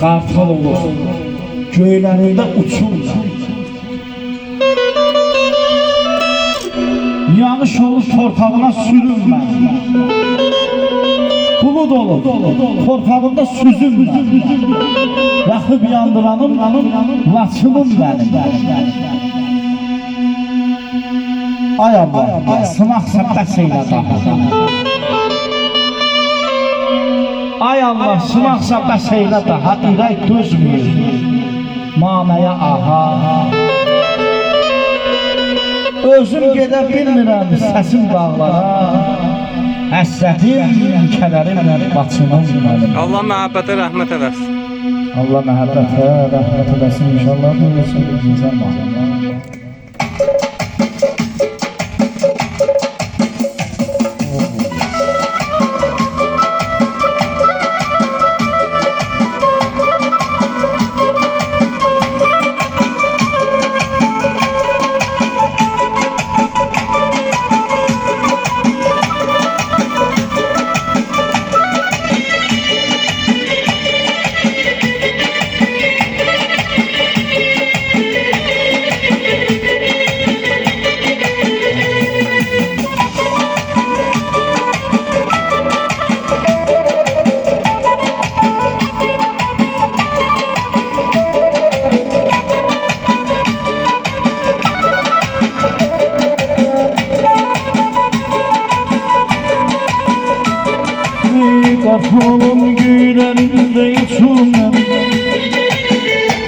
qartal olur, göylərində uçurlar. Yağış olur, torpağına sürünmə. Bulud olur, torpağında süzünmə. Yaxıb yandıranım, Laçınım mənim. Ay Allah, sınaqsa bəs eylə daha. Ay Allah, sınaqsa bəs eylə daha, ürək dözmür manəyə aha. Özüm gedə bilmirəm səsim dağlara, həsrətim, kədərim, Laçınım mənim. Allah məhəbbətə rəhmət eləsin. Allah məhəbbətə rəhmət eləsin inşallah. Buyursun bizə mahnılar. Qartalın göylərində uçurlar,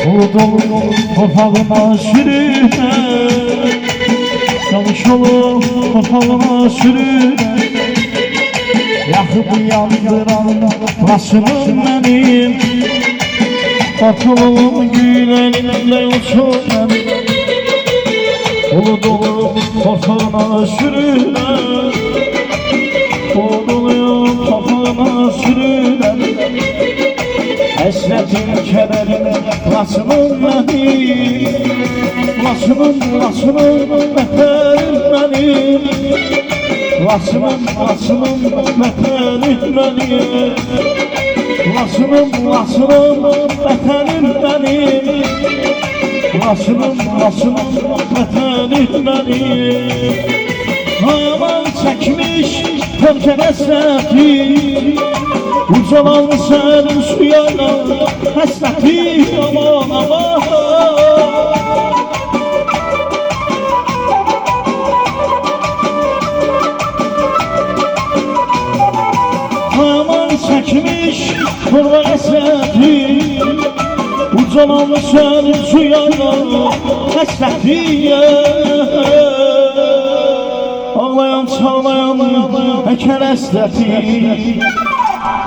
Buludun torpağına sürürlər, Yağış olur, torpağına sürürlər, Yaxıb yandıran Laçınım mənim. Qartalın göylərində uçurlar, Buludun torpağına sürürlər, Buludun torpağına sürürlər, həsrətim, kədərim, Laçınım mənim. Laçınım, vətənim mənim. Laçınım, vətənim mənim. Laçınım, vətənim mənim. Laçınım, vətənim mənim. Aman çəkmiş Pərkən həsrəti, ucalan sənin suyana həsrəti, aman aman. Aman çəkmiş Pərkən həsrəti, ucalan sənin suyana həsrəti. Ağlayan, çağlayan, əkər əsləti,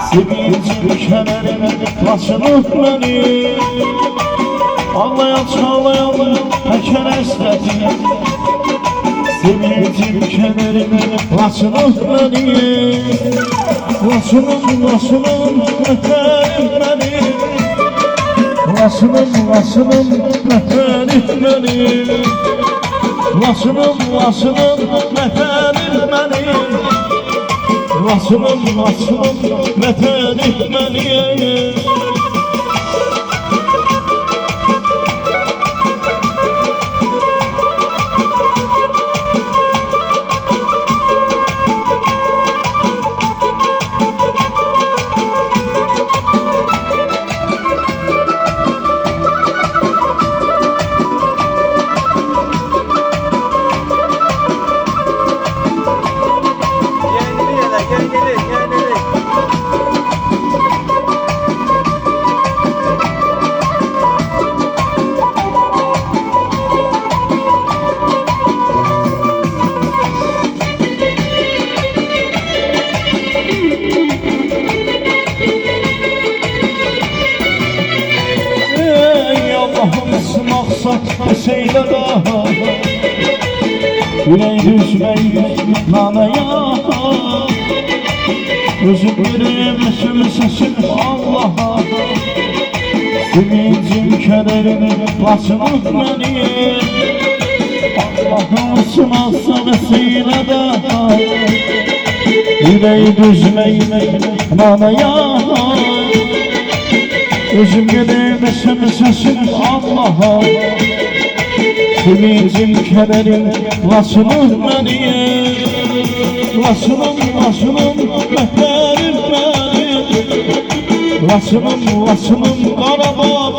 sevincim, kədərim, Laçınım mənim. Ağlayan, çağlayan, əkər əsləti, sevincim, kədərim, Laçınım mənim. Laçınım, vətənim mənim. Laçınım, vətənim mənim. Laçınım, vətənim mənim. Laçınım, vətənim mənim. Şeylə daha ürək düşmək nanaya, özüm ürəyim səsim Allaha. Sevincim, kədərim, Laçınım mənim. Allah'ım sınavsa vesile daha, yüreği düzmeyi manaya. Özüm gelemesem sesim Allah'a. Sevincim, kederim, vasılım benim. Vasılım, mehterim benim. Vasılım, Qarabağım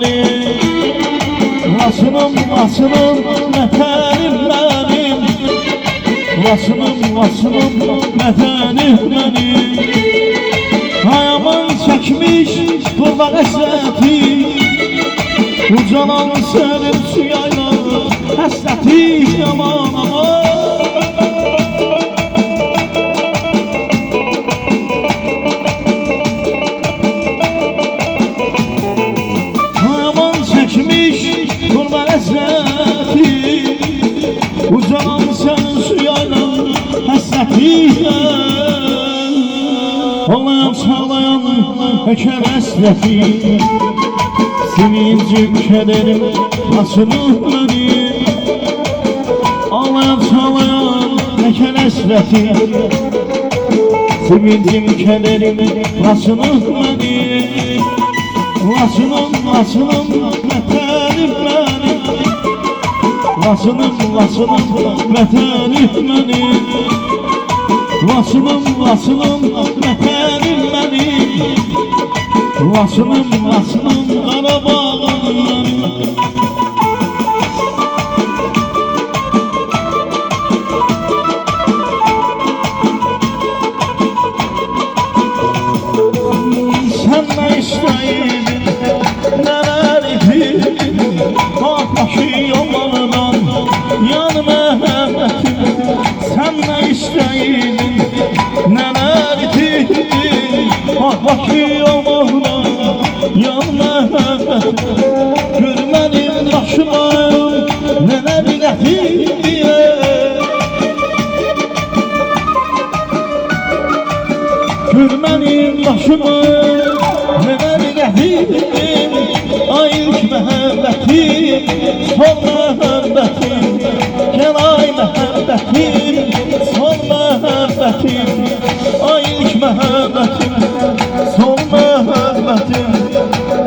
benim. Vasılım, mehterim benim. Vasılım, mehterim benim. Ayaman çəkmiş qurban əsrəti. Ucalan sənin suyayla həsrəti yaman aman. Ayaman çəkmiş qurban əsrəti. Ucalan sənin suyayla həsrəti Ağlayan çağlayan həkər əsrəti. Sevincim, kederim, açılır benim. Ağlayan çağlayan həkər əsrəti. Sevincim, kederim, açılır benim. Vasılım, mehterim benim. Vasılım, mehterim benim. Vasılım, mehterim benim. Vasılım, Qarabağım benim. Sen ne isteydin, neler ettin? Bakbaşı yollardan yan Mehmet'im. Sen ne isteydin, neler ettin? Bakbaşı yollardan yan Mehmet'im. Görmedim başıma neler ettin diye. Görmedim başıma neler ettin. Ay ilk məhəbbətim, son məhəbbətim. Gel ay məhəbbətim, son məhəbbətim. Ay ilk məhəbbətim, son məhəbbətim.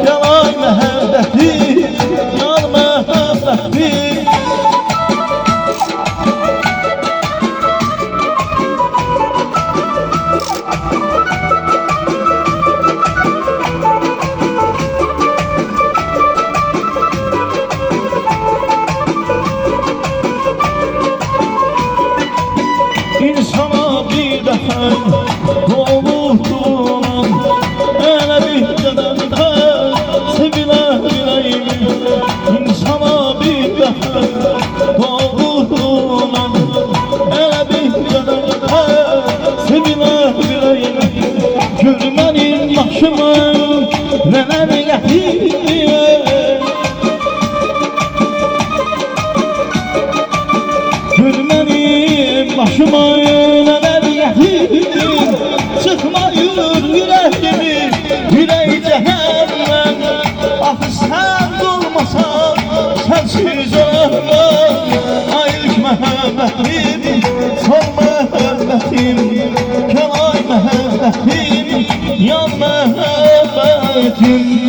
Gel ay məhəbbətim, yar məhəbbətim. İnsana bir dəfə doğulduram. Elə bir dəfə sevilə biləyim. İnsana bir dəfə doğulduram. Elə bir dəfə sevilə biləyim. Görmənim başıma nələr gətirdi. Görmənim başıma neler getirdin. Çıkmayır yüreğimi, yürek cehennem. Ah sen olmasan sensiz olamam. Ay ilk məhəbbətim, son məhəbbətim. Gel ay məhəbbətim, yan məhəbbətim.